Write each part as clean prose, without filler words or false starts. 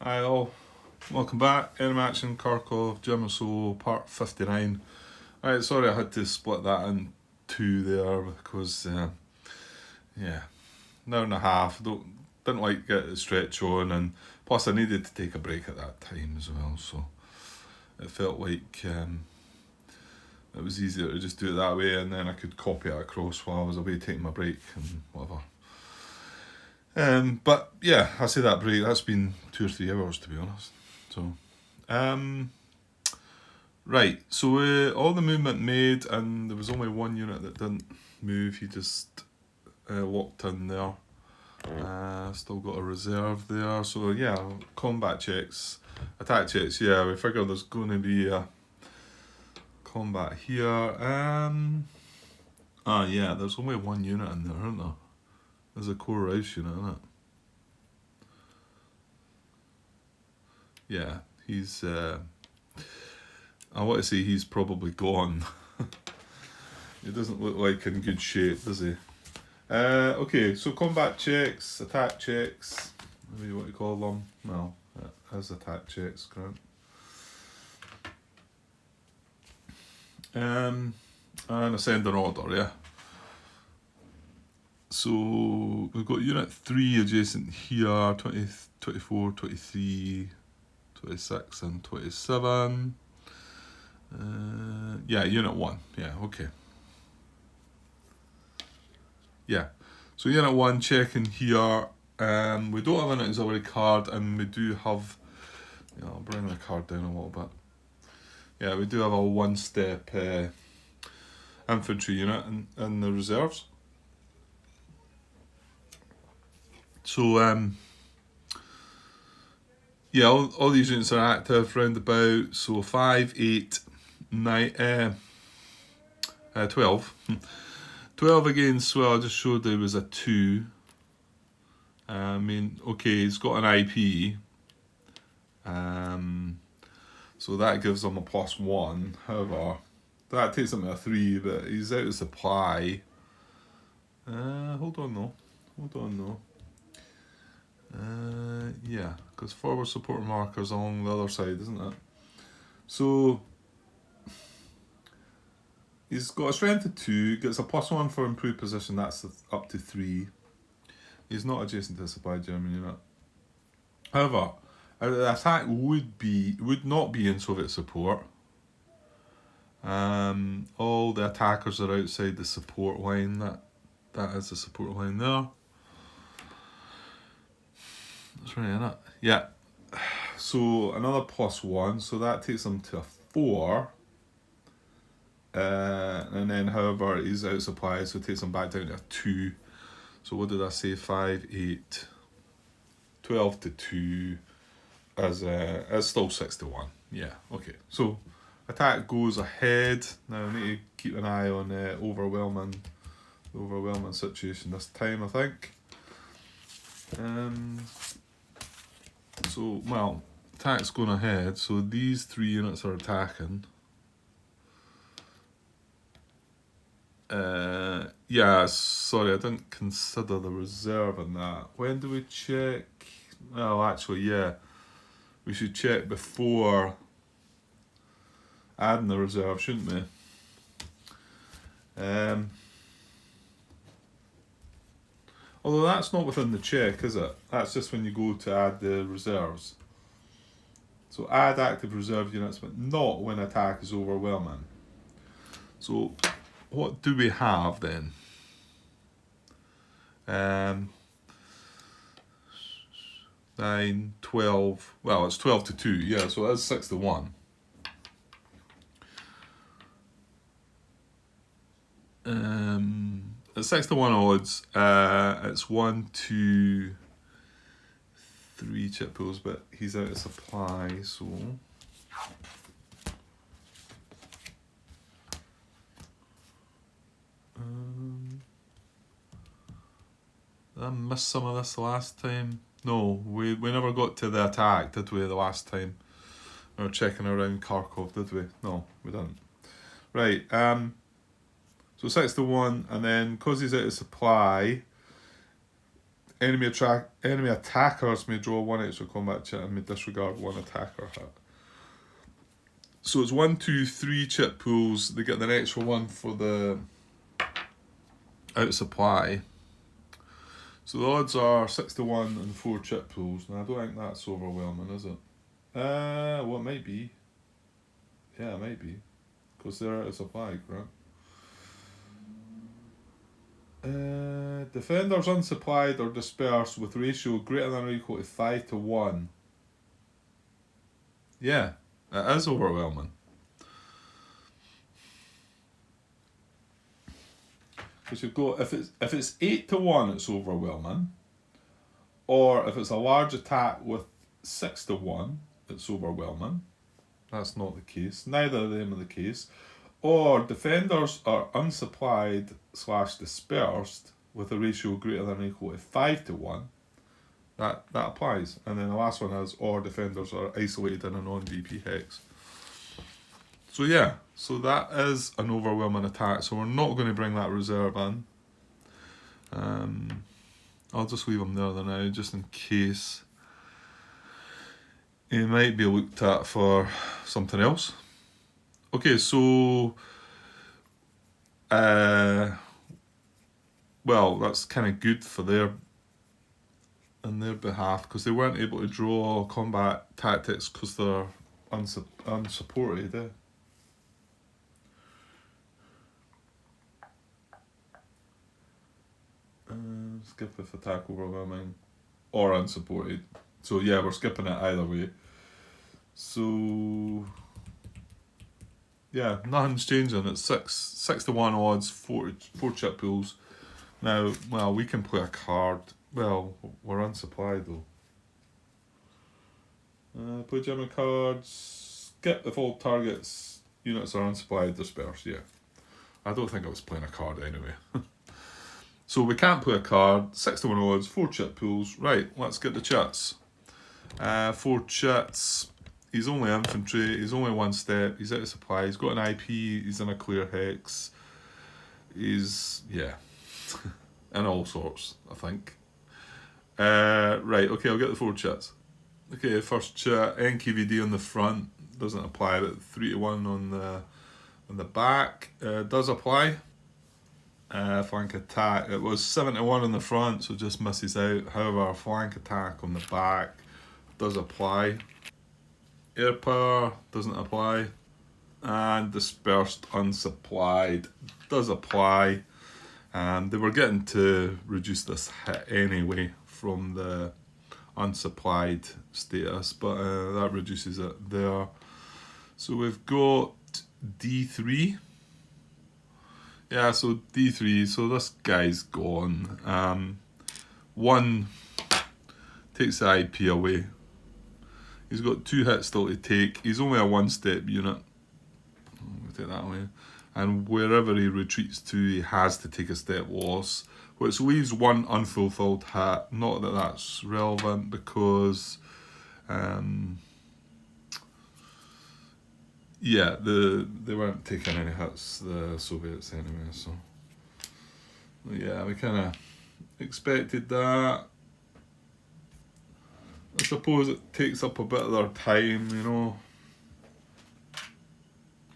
Hi all, welcome back. Enemy Action Kharkov, German Soul, part 59. Alright, sorry I had to split that in two there because, yeah, an hour and a half. Didn't like get the stretch on, and plus I needed to take a break at that time as well, so it felt like it was easier to just do it that way, and then I could copy it across while I was away taking my break and whatever. But yeah, I say that break, that's been 2 or 3 hours to be honest. So, right, so all the movement made, and there was only one unit that didn't move, he just locked in there. Still got a reserve there, so yeah, combat checks, attack checks, yeah, we figure there's going to be a combat here. Yeah, there's only one unit in there, isn't there? There's a core Rouse unit, isn't it? Yeah, he's, I want to say he's probably gone. He doesn't look like in good shape, does he? Okay, so combat checks, attack checks, maybe what you call them. Well, as attack checks, Grant. And ascending order, yeah. So we've got unit 3 adjacent here, 20, 24, 23, 26 and 27. Yeah, unit 1, yeah, okay. Yeah, so unit 1 checking here. We don't have an auxiliary card, and we do have, I'll bring the card down a little bit. Yeah, we do have a one-step infantry unit in the reserves. So, yeah, all these units are active round about. So 5, 8, 9, 12. 12 against, well, I just showed there was a 2. Okay, he's got an IP. So that gives him a +1. However, that takes him to a 3, but he's out of supply. Hold on though. Yeah, because forward support markers along the other side, isn't it? So he's got a strength of 2, gets a +1 for improved position, that's up to 3. He's not adjacent to the supply German unit. However, the attack would not be in Soviet support. All the attackers are outside the support line. That is the support line there. That's right, isn't it? Yeah. So another +1, so that takes him to a 4. And then, however, he's out of supply, so it takes him back down to a 2. So what did I say? 5, 8, 12 to 2 as still 6 to 1. Yeah, okay. So attack goes ahead. Now I need to keep an eye on the overwhelming situation this time, I think. So, well, attack's going ahead, so these 3 units are attacking. Yeah, sorry, I didn't consider the reserve in that. When do we check? Well, actually, yeah. We should check before adding the reserve, shouldn't we? Although that's not within the check, is it? That's just when you go to add the reserves. So add active reserve units, but not when attack is overwhelming. So what do we have then? 9, 12. Well, it's 12 to 2. Yeah, so that's 6 to 1. At 6 to 1 odds, it's 1, 2, 3 chip pools, but he's out of supply, so. Did I miss some of this last time? No, we never got to the attack, did we, the last time? We were checking around Kharkov, did we? No, we didn't. Right, so 6 to 1, and then because he's out of supply, Enemy attackers may draw one extra combat chip and may disregard one attacker hit. So it's 1, 2, 3 chip pools. They get an extra one for the out of supply. So the odds are 6 to 1 and 4 chip pools. Now I don't think that's overwhelming, is it? Well, it might be. Yeah, it might be. Because they're out of supply, correct? Defenders unsupplied or dispersed with ratio greater than or equal to 5 to 1. Yeah, it is overwhelming. Because you've got, if it's 8 to 1, it's overwhelming. Or if it's a large attack with 6 to 1, it's overwhelming. That's not the case. Neither of them are the case. Or defenders are unsupplied / dispersed with a ratio greater than or equal to 5 to 1. That applies. And then the last one is, or defenders are isolated in a non-VP hex. So yeah, so that is an overwhelming attack. So we're not going to bring that reserve in. I'll just leave him there now, just in case. It might be looked at for something else. Okay, so well, that's kind of good for on their behalf, because they weren't able to draw combat tactics because they're unsupported. Skip if attack overwhelming or unsupported. So yeah, we're skipping it either way. So yeah, nothing's changing. It's 6 to 1 odds, 4 chip pools. Now, well, we can play a card. Well, we're unsupplied though. Play German cards. Skip if all targets units are unsupplied, disperse. Yeah, I don't think I was playing a card anyway. So we can't play a card. 6 to 1 odds, 4 chip pools. Right, let's get the chits. 4 chits. He's only infantry. He's only 1 step. He's out of supply. He's got an IP. He's in a clear hex. He's, yeah, and all sorts, I think. Right, okay, I'll get the 4 chits. Okay, first chit, NKVD on the front. Doesn't apply, but 3 to 1 on the back. Does apply. Flank attack. It was 7 to 1 on the front, so just misses out. However, flank attack on the back does apply. Air power doesn't apply. And dispersed unsupplied does apply. They were getting to reduce this hit anyway from the unsupplied status, but that reduces it there. So we've got D3. Yeah, so D3, so this guy's gone. 1 takes the IP away. He's got 2 hits still to take. He's only a 1-step unit. We'll take that away. And wherever he retreats to, he has to take a step loss, which leaves 1 unfulfilled hit. Not that that's relevant because, yeah, they weren't taking any hits, the Soviets anyway, so yeah, we kind of expected that. I suppose it takes up a bit of their time, you know,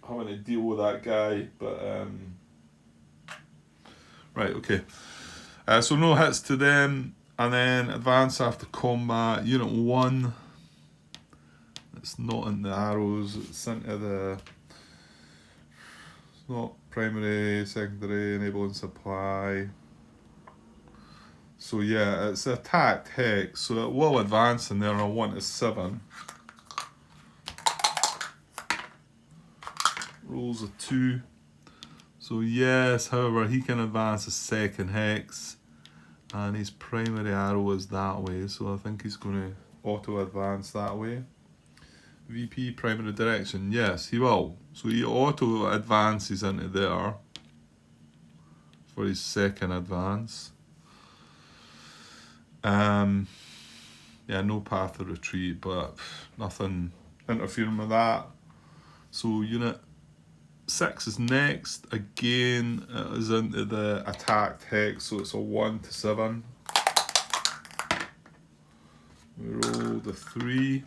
having to deal with that guy, but right, okay. So no hits to them, and then advance after combat. Unit 1. It's not in the arrows, it's into the, it's not primary, secondary, enabling supply. So yeah, it's attacked hex, so it will advance in there on 1 to 7. Rolls a 2. So yes, however, he can advance a second hex, and his primary arrow is that way, so I think he's going to auto advance that way. VP primary direction, yes, he will. So he auto advances into there for his second advance. Yeah, no path of retreat, but nothing interfering with that. So unit 6 is next. Again, it is into the attacked hex, so it's a 1 to 7. We roll the 3.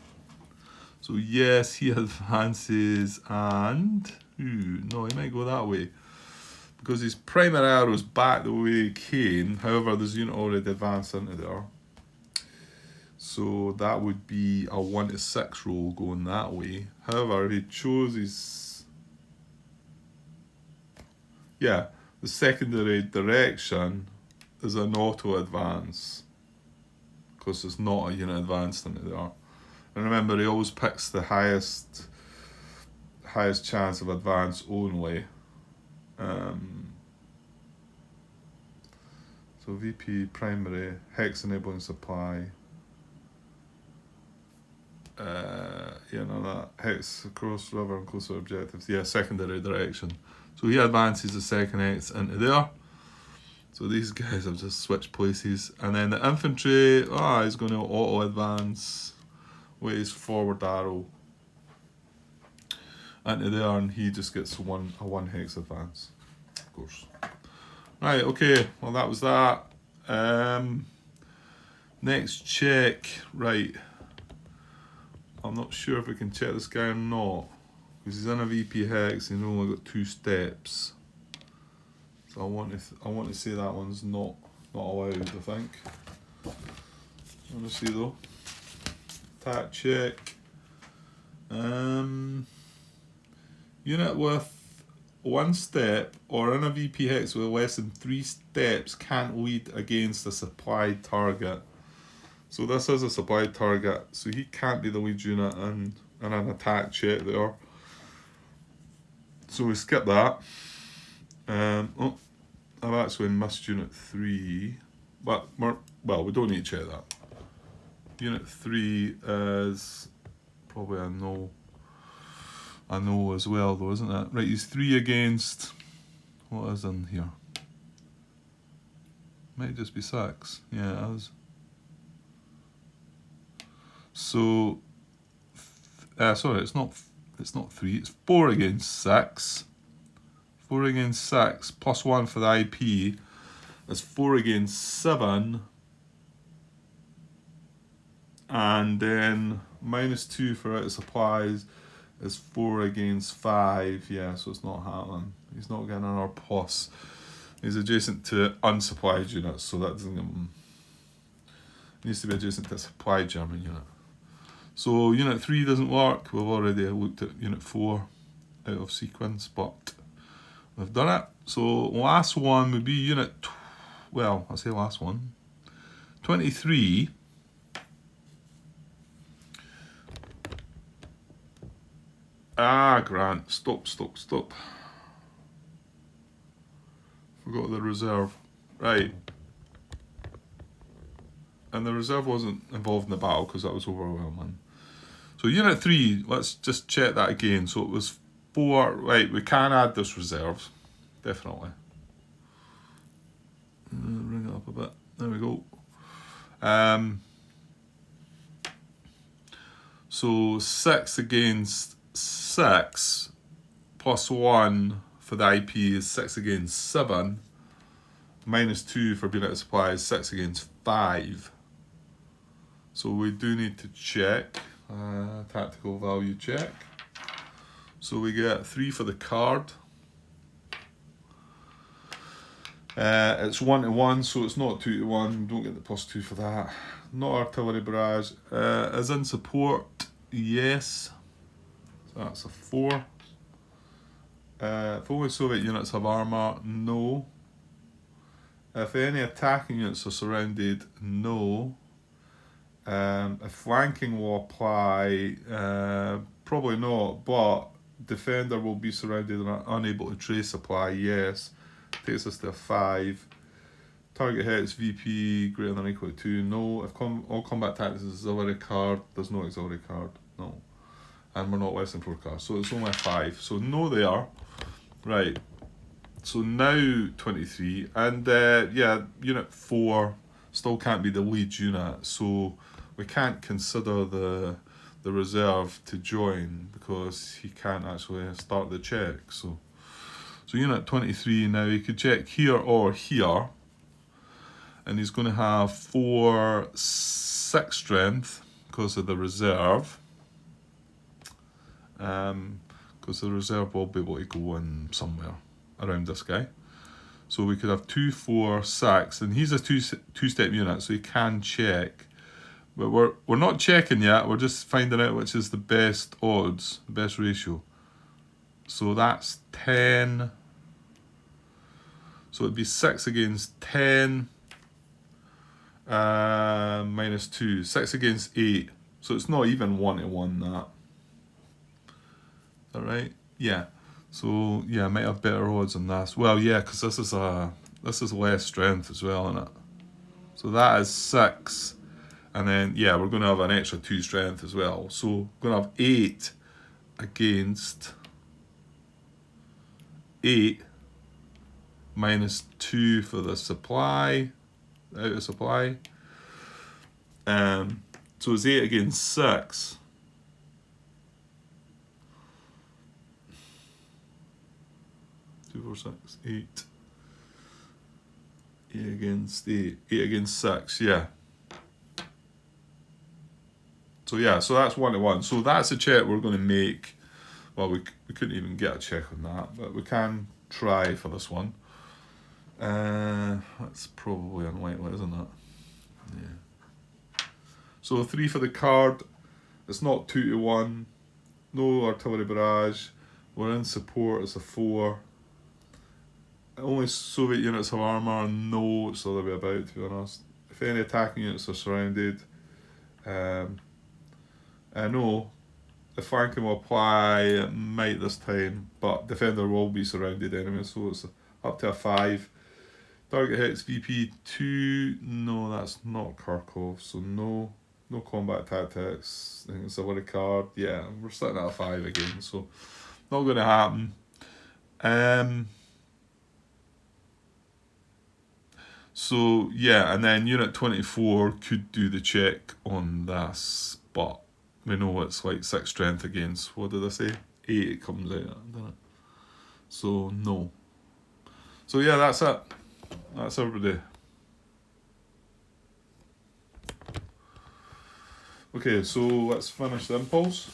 So yes, he advances, and no, he might go that way because his primary arrow's back the way he came. However, there's a unit already advanced into there, so that would be a 1 to 6 roll going that way. However, if he chose his the secondary direction is an auto advance because there's not a unit advanced into there. And remember, he always picks the highest chance of advance only. So VP primary, hex enabling supply. That hex across river and closer objectives. Yeah, secondary direction. So he advances the second hex into there. So these guys have just switched places. And then the infantry, he's going to auto advance with his forward arrow into there, and he just gets a one hex advance, of course. Right, okay, well that was that. Next check, right. I'm not sure if we can check this guy or not, because he's in a VP hex and he's only got 2 steps. So I want to say that one's not allowed, I think. Let me see though. Attack check. Unit with 1 step or in a VP hex with less than 3 steps can't lead against a supplied target. So this is a supplied target, so he can't be the lead unit in an attack check there. So we skip that. I've actually missed unit 3, but we don't need to check that. Unit 3 is probably a no. A no as well though, isn't it? Right, he's 3 against, what is in here? Might just be 6. Yeah, it is. So, sorry, it's not 3, it's 4 against 6. 4 against 6, plus 1 for the IP is 4 against 7. And then minus 2 for out of supplies is 4 against 5. Yeah, so it's not happening. He's not getting an R plus. He's adjacent to unsupplied units, so that doesn't give him. He needs to be adjacent to a supplied German unit. So unit 3 doesn't work. We've already looked at unit 4 out of sequence, but we've done it. So last one would be unit, I say last one, 23. Grant, stop. Forgot the reserve. Right. And the reserve wasn't involved in the battle because that was overwhelming. So unit 3, let's just check that again. So it was 4, right, we can add this reserve, definitely. Bring it up a bit, there we go. So 6 against 6 plus 1 for the IP is 6 against 7. Minus 2 for being out of supply is 6 against 5. So we do need to check, tactical value check. So we get 3 for the card. It's 1 to 1, so it's not 2 to 1. Don't get the plus 2 for that. Not artillery barrage. Is in support, yes. So that's a 4. If only Soviet units have armour, no. If any attacking units are surrounded, no. If flanking will apply, probably not, but defender will be surrounded and unable to trace supply, yes. Takes us to a 5. Target hits VP greater than or equal to 2, no. If all combat tactics is auxiliary card, there's no auxiliary card, no. And we're not less than 4 cards, so it's only a 5. So no there. Right. So now 23, and unit 4 still can't be the lead unit, so we can't consider the reserve to join because he can't actually start the check. So unit 23 now, he could check here or here, and he's going to have 4, 6 strength, because of the reserve. Because the reserve will be able to go in somewhere around this guy. So we could have 2, 4, 6, and he's a two-step unit, so he can check. But we're not checking yet, we're just finding out which is the best odds, the best ratio. So that's 10. So it'd be 6 against 10 minus 2. 6 against 8. So it's not even 1-to-1 that. Alright? Yeah. So yeah, I might have better odds on this. Well, yeah, because this is less strength as well, isn't it? So that is 6. And then yeah, we're gonna have an extra 2 strength as well. So we're gonna have 8 against 8 minus 2 for the supply, out of supply. So it's 8 against 6. Two, 4, 6, 8. 8 against 8. 8 against 6, yeah. So yeah, so that's 1-to-1. So that's a check we're going to make. Well, we couldn't even get a check on that, but we can try for this one. That's probably unlikely, isn't it? Yeah. So 3 for the card. It's not 2-to-1. No artillery barrage. We're in support. It's a 4. Only Soviet units have armour. No, it's the other way about, to be honest. If any attacking units are surrounded, no, the flanking will apply. It might this time, but defender will be surrounded anyway, so it's up to a 5. Target hits VP 2. No, that's not Kharkov, so no combat tactics. I think it's a winning card. Yeah, we're sitting at a 5 again, so not going to happen. So yeah, and then Unit 24 could do the check on this, but we know it's like 6 strength against, what did I say? 8 it comes out at, doesn't it? So no. So yeah, that's it. That's everybody. Okay, so let's finish the impulse.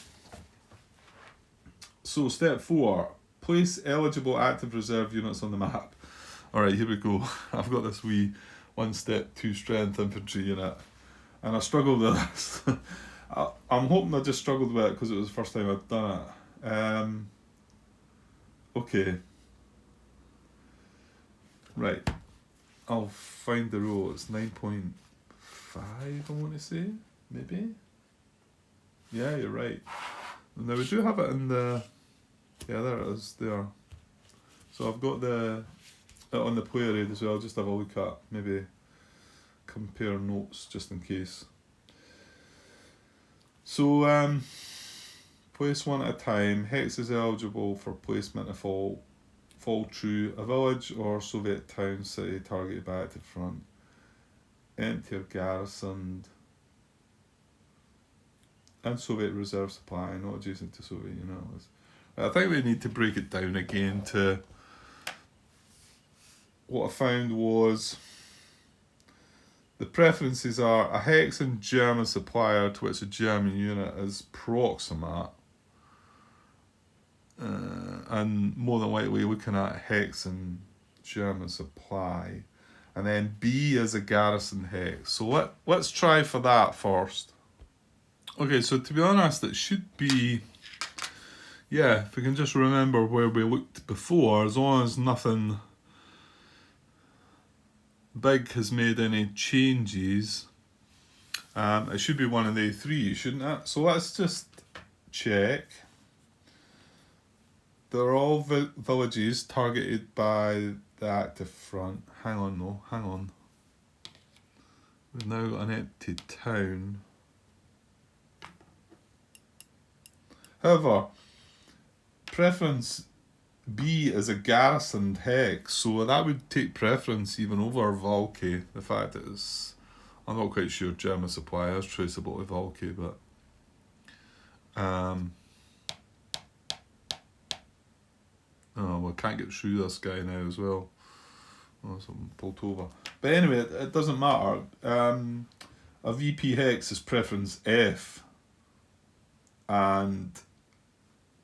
So step 4, place eligible active reserve units on the map. Alright, here we go. I've got this wee 1 step 2 strength infantry unit, and I struggled with this. I'm hoping I just struggled with it because it was the first time I'd done it. Okay. Right. I'll find the row. It's 9.5, I want to say. Maybe? Yeah, you're right. Now we do have it in the... Yeah, there it is, there. So I've got it on the player aid as well, just have a look at, maybe compare notes just in case. So, place 1 at a time. Hex is eligible for placement if all fall true. A village or Soviet town city targeted by active front. Empty or garrisoned. And Soviet reserve supply, not adjacent to Soviet units. I think we need to break it down again to... What I found was... The preferences are a Hexan German supplier to which a German unit is proximate, and more than likely looking at Hexan German supply, and then B is a garrison hex. So let's try for that first. Okay, so to be honest, it should be, yeah, if we can just remember where we looked before, as long as nothing big has made any changes, it should be one of the 3, shouldn't it? So let's just check. They're all villages targeted by the active front. Hang on. We've now got an empty town. However, preference B is a garrisoned hex, so that would take preference even over Valky. The fact is, I'm not quite sure German supply is traceable to Valky, but oh, well, I can't get through this guy now as well. Oh, something pulled over. But anyway, it doesn't matter. a VP hex is preference F, and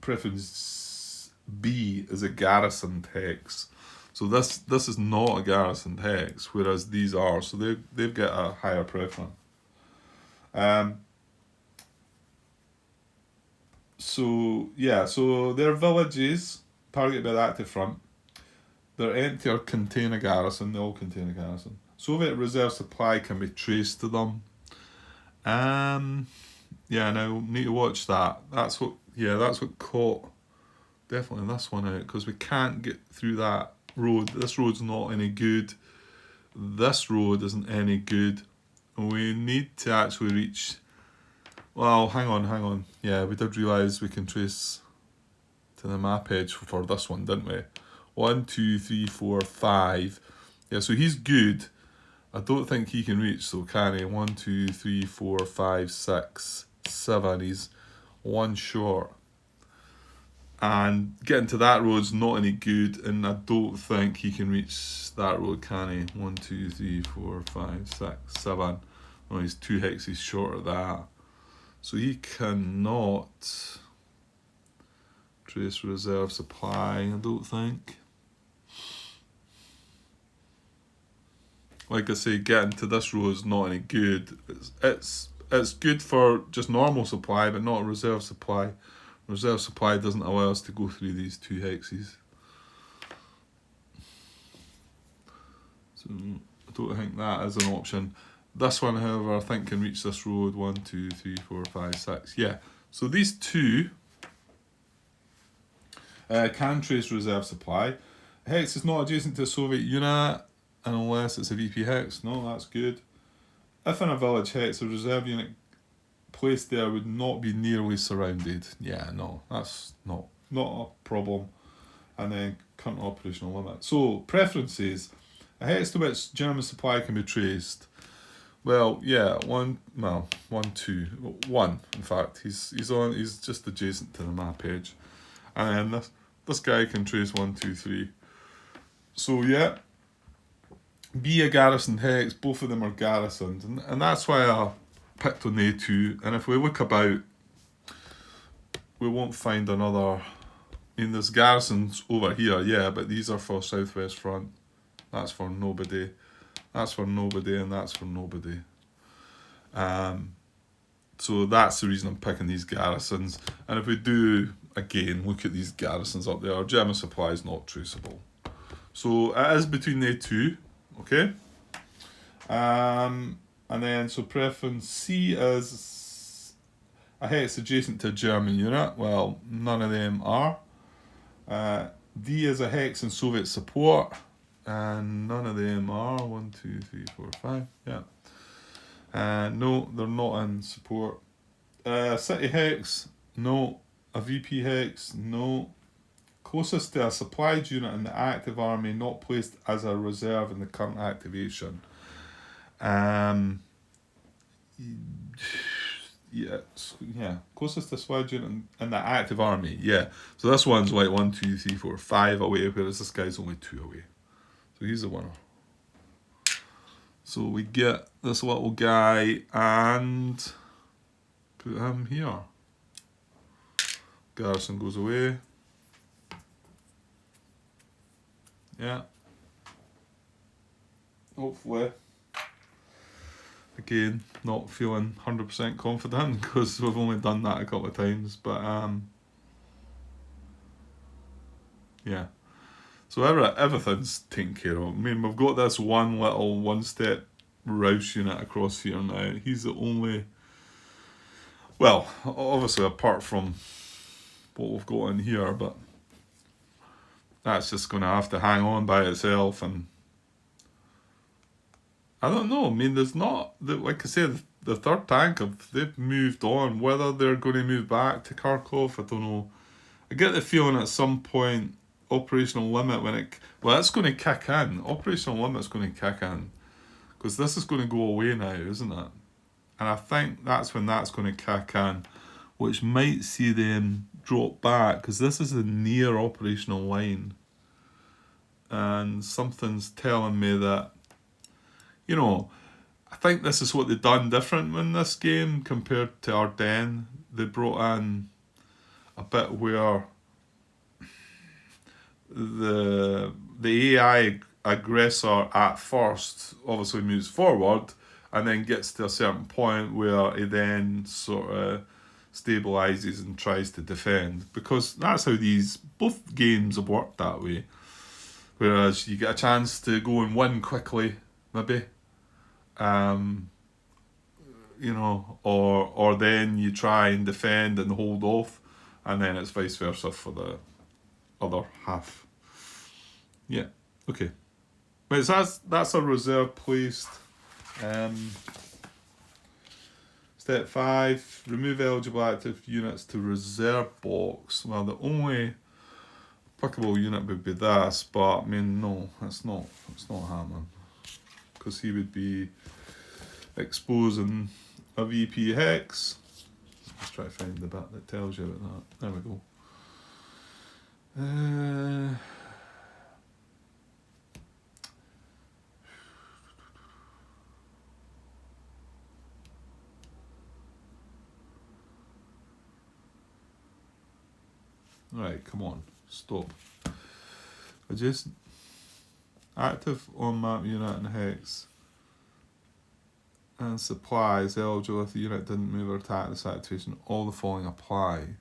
preference B is a garrisoned hex. So this is not a garrisoned hex, whereas these are. So they've got a higher preference. So yeah, so their villages targeted by the active front. They're empty or contain a garrison. They all contain a garrison. Soviet reserve supply can be traced to them. Yeah, now need to watch that. That's what caught definitely this one out, because we can't get through that road. This road's not any good. This road isn't any good. We need to actually reach. Well, hang on. Yeah, we did realise we can trace to the map edge for this one, didn't we? 1, 2, 3, 4, 5. Yeah, so he's good. I don't think he can reach, so can he? 1, 2, 3, 4, 5, 6, 7. He's one short. And getting to that road's not any good, and I don't think he can reach that road, can he? 1, 2, 3, 4, 5, 6, 7. Oh, he's 2 hexes short of that. So he cannot trace reserve supply, I don't think. Like I say, getting to this road is not any good. It's good for just normal supply, but not reserve supply. Reserve supply doesn't allow us to go through these 2 hexes. So I don't think that is an option. This one, however, I think can reach this road. 1, 2, 3, 4, 5, 6. Yeah. So these 2 can trace reserve supply. Hex is not adjacent to a Soviet unit unless it's a VP hex. No, that's good. If in a village hex, a reserve unit placed there would not be nearly surrounded. Yeah, no, that's not a problem. And then current operational limit. So preferences. A hex to which German supply can be traced. Well, yeah, 1, 2, 1. In fact, he's just adjacent to the map edge, and then this guy can trace 1, 2, 3. So yeah, be a garrisoned hex. Both of them are garrisoned, and that's why I picked on A2. And if we look about, we won't find another. I mean, there's garrisons over here, yeah, but these are for Southwest Front. That's for nobody. That's for nobody, and that's for nobody. So that's the reason I'm picking these garrisons. And if we do, again, look at these garrisons up there, German supply is not traceable. So it is between the 2, okay? And then, so preference C is a hex adjacent to a German unit. Well, none of them are. D is a hex in Soviet support. And none of them are. 1, 2, 3, 4, 5. Yeah. No, they're not in support. City hex, no. A VP hex, no. Closest to a supplied unit in the active army, not placed as a reserve in the current activation. Yeah. Closest to a supplied unit in the active army. Yeah. So this one's like 1, 2, 3, 4, 5 away, whereas this guy's only 2 away. So he's the winner. So we get this little guy and put him here. Garrison goes away. Yeah. Hopefully. Again, not feeling 100% confident because we've only done that a couple of times. But yeah. So everything's taken care of. I mean, we've got this one little one-step Rouse unit across here now. He's the only... Well, obviously apart from what we've got in here, but that's just going to have to hang on by itself. And I don't know. I mean, there's not... Like I said, the third tank, they've moved on. Whether they're going to move back to Kharkov, I don't know. I get the feeling at some point... Operational limit it's going to kick in. Operational limit's going to kick in because this is going to go away now, isn't it? And I think that's when that's going to kick in, which might see them drop back because this is a near operational line, and something's telling me that, you know, I think this is what they've done different in this game compared to Ardennes. They brought in a bit where the AI aggressor at first obviously moves forward and then gets to a certain point where he then sort of stabilizes and tries to defend, because that's how both games have worked that way. Whereas you get a chance to go and win quickly, maybe, or then you try and defend and hold off, and then it's vice versa for the other half. Yeah, okay. But that's a reserve placed. Step 5, remove eligible active units to reserve box. Well, the only applicable unit would be this, but I mean, no, it's not happening, because he would be exposing a VP hex. Let's try to find the bit that tells you about that. There we go. Right, come on, stop. Adjacent active on map unit and hex and supplies eligible if the unit didn't move or attack this activation. All the following apply.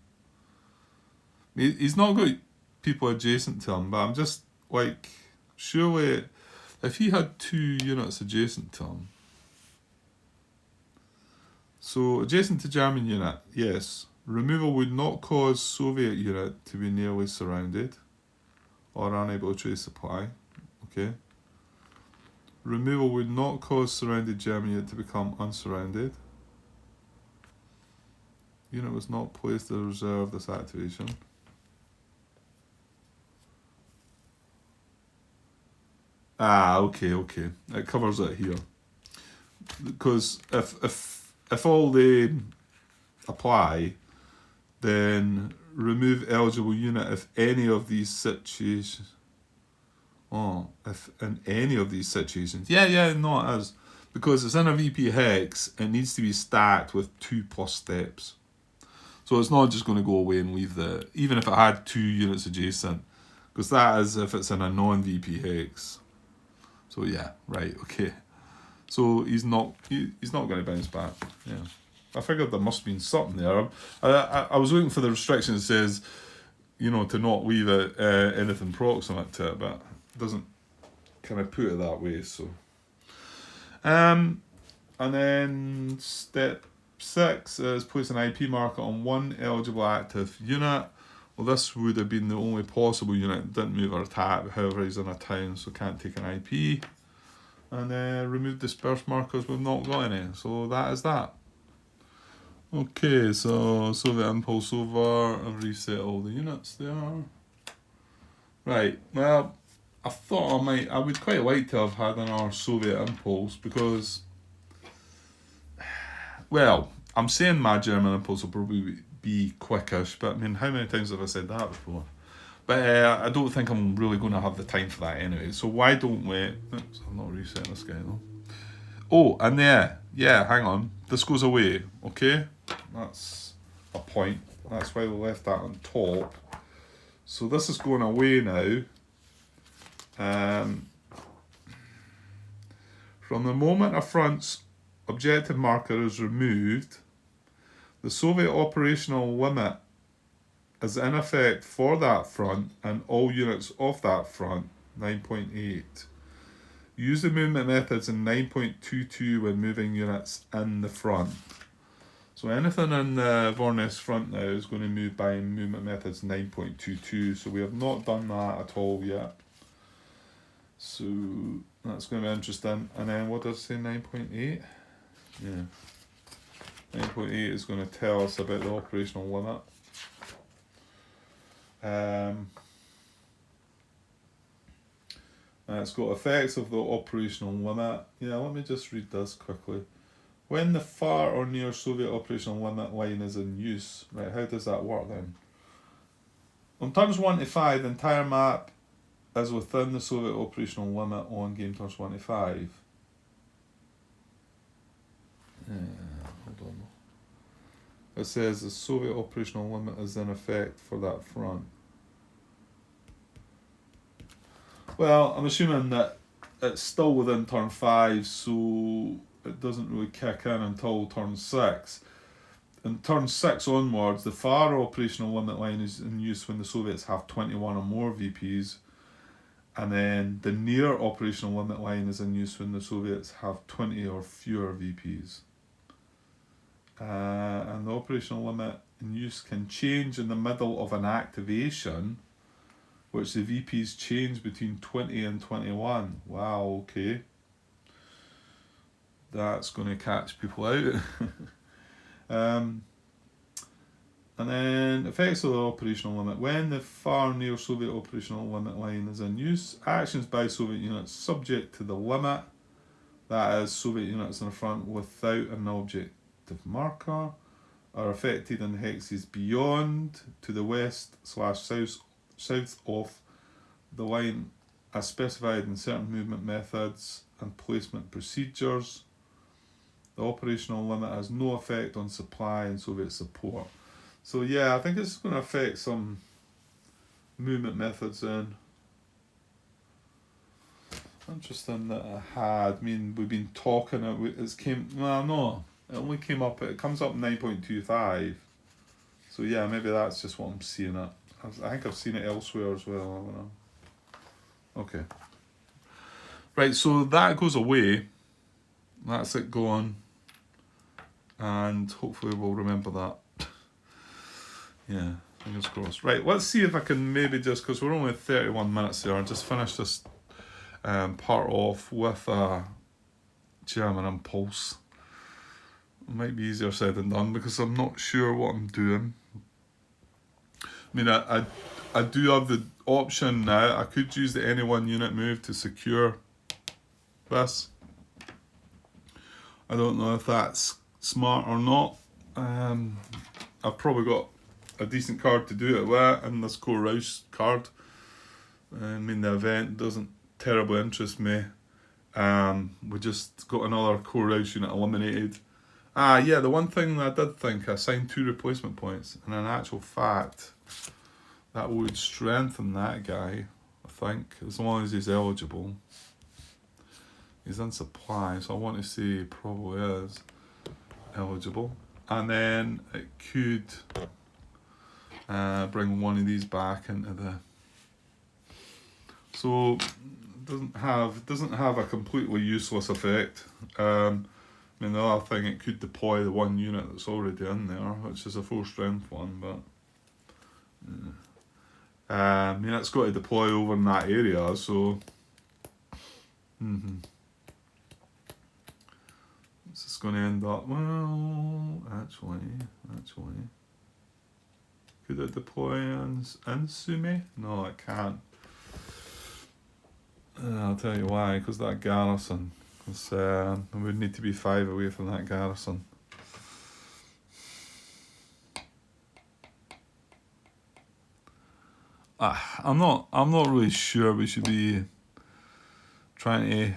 He's not got people adjacent to him, but I'm just like, surely if he had 2 units adjacent to him. So adjacent to German unit, yes. Removal would not cause Soviet unit to be nearly surrounded or unable to trace supply. Okay. Removal would not cause surrounded German unit to become unsurrounded. Unit was not placed to reserve this activation. Okay. It covers it here. Because if all they apply, then remove eligible unit if any of these situations. If in any of these situations. Yeah, no, it is. Because it's in a VP hex, it needs to be stacked with 2+ steps. So it's not just going to go away and leave even if it had 2 units adjacent. Because that is if it's in a non-VP hex. So yeah, right, okay. So he's not going to bounce back. Yeah. I figured there must have been something there. I was looking for the restriction that says, to not leave anything proximate to it, but it doesn't kind of put it that way. So, and then step 6 is place an IP marker on one eligible active unit. Well, this would have been the only possible unit that didn't move or attack. However, he's in a town, so can't take an IP. And remove disperse markers. We've not got any, so that is that. Okay, so Soviet impulse over and reset all the units there. Right, well, I thought I would quite like to have had another Soviet impulse because, well, I'm saying my German impulse will probably be quickish, but I mean, how many times have I said that before? But I don't think I'm really going to have the time for that anyway, so why don't we... Oops, I'm not resetting this guy though. Oh, and yeah, hang on. This goes away, okay? That's a point. That's why we left that on top. So this is going away now. From the moment a front's objective marker is removed, the Soviet operational limit is in effect for that front and all units of that front, 9.8. Use the movement methods in 9.22 when moving units in the front. So anything in the Vornes front now is going to move by movement methods 9.22. So we have not done that at all yet. So that's going to be interesting. And then what does it say, 9.8? Yeah. 9.8 is going to tell us about the operational limit. It's got effects of the operational limit. Yeah, let me just read this quickly. When the far or near Soviet operational limit line is in use, right, how does that work then? On turns 1 to 5, the entire map is within the Soviet operational limit on game turns 1 to 5. Hold on. It says the Soviet operational limit is in effect for that front. Well, I'm assuming that it's still within turn 5, so it doesn't really kick in until turn 6. In turn 6 onwards, the far operational limit line is in use when the Soviets have 21 or more VPs, and then the near operational limit line is in use when the Soviets have 20 or fewer VPs. And the operational limit in use can change in the middle of an activation, which the VPs change between 20 and 21. Wow, okay. That's going to catch people out. And then effects of the operational limit. When the far near Soviet operational limit line is in use, actions by Soviet units subject to the limit, that is, Soviet units in the front without an objective marker, are affected in hexes beyond to the west/south of the line as specified in certain movement methods and placement procedures. The operational limit has no effect on supply and Soviet support. So yeah, I think it's going to affect some movement methods in. Interesting that I mean, we've been talking, it only came up, it comes up 9.25. So yeah, maybe that's just what I'm seeing it. I think I've seen it elsewhere as well, I don't know. Okay. Right, so that goes away. That's it gone. And hopefully we'll remember that. Yeah, fingers crossed. Right, let's see if I can maybe just, because we're only 31 minutes there, just finish this part off with a German impulse. It might be easier said than done because I'm not sure what I'm doing. I mean, I do have the option now. I could use the any one unit move to secure this. I don't know if that's smart or not. I've probably got a decent card to do it with, and this Core Rouse card. I mean, the event doesn't terribly interest me. We just got another Core Rouse unit eliminated. Yeah, the one thing that I did think, I assigned 2 replacement points, and in actual fact, that would strengthen that guy, I think, as long as he's eligible. He's in supply, so I want to say he probably is eligible. And then it could bring one of these back into the... So it doesn't have a completely useless effect. I mean, the other thing, it could deploy the one unit that's already in there, which is a 4 strength one, but... I mean, it's got to deploy over in that area, so... This is going to end up... Well, actually... Could it deploy in Sumy? No, it can't. I'll tell you why, because that garrison. We would need to be 5 away from that garrison. I'm not really sure we should be trying to...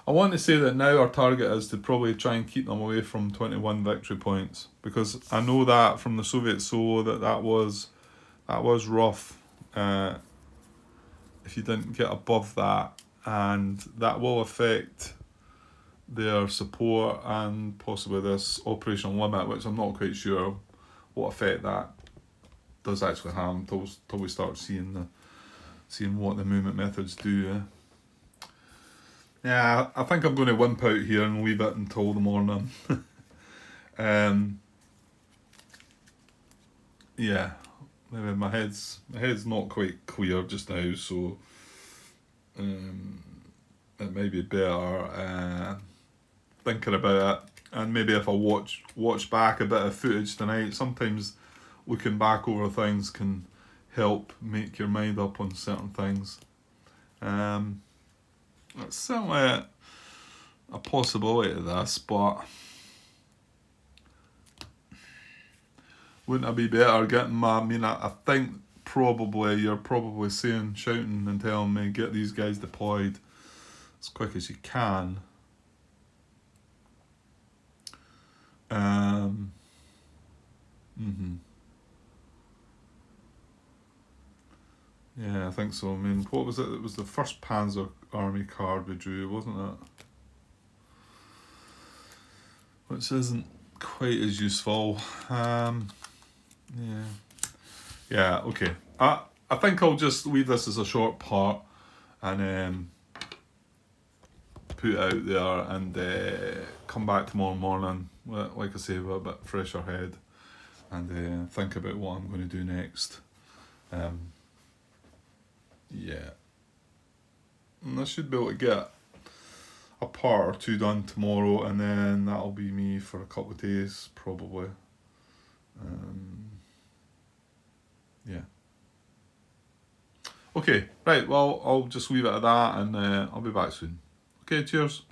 I want to say that now our target is to probably try and keep them away from 21 victory points, because I know that from the Soviet solo that was rough if you didn't get above that, and that will affect their support and possibly this operational limit, which I'm not quite sure what effect that does actually have until we start seeing what the movement methods do. Yeah, I think I'm going to wimp out here and leave it until the morning. Yeah, maybe my head's not quite clear just now, so it may be better thinking about it. And maybe if I watch back a bit of footage tonight, sometimes looking back over things can help make your mind up on certain things. It's certainly a possibility of this, but wouldn't it be better getting I think you're probably shouting and telling me, get these guys deployed as quick as you can. Mm-hmm. Yeah, I think so. I mean, what was it? It was the first Panzer Army card we drew, wasn't it? Which isn't quite as useful. Yeah. Yeah, okay. I think I'll just leave this as a short part and put it out there and come back tomorrow morning, like I say, with a bit fresher head and think about what I'm going to do next. Yeah. And I should be able to get a part or two done tomorrow and then that'll be me for a couple of days, probably. Yeah. Okay, right, well, I'll just leave it at that and I'll be back soon. Okay, cheers.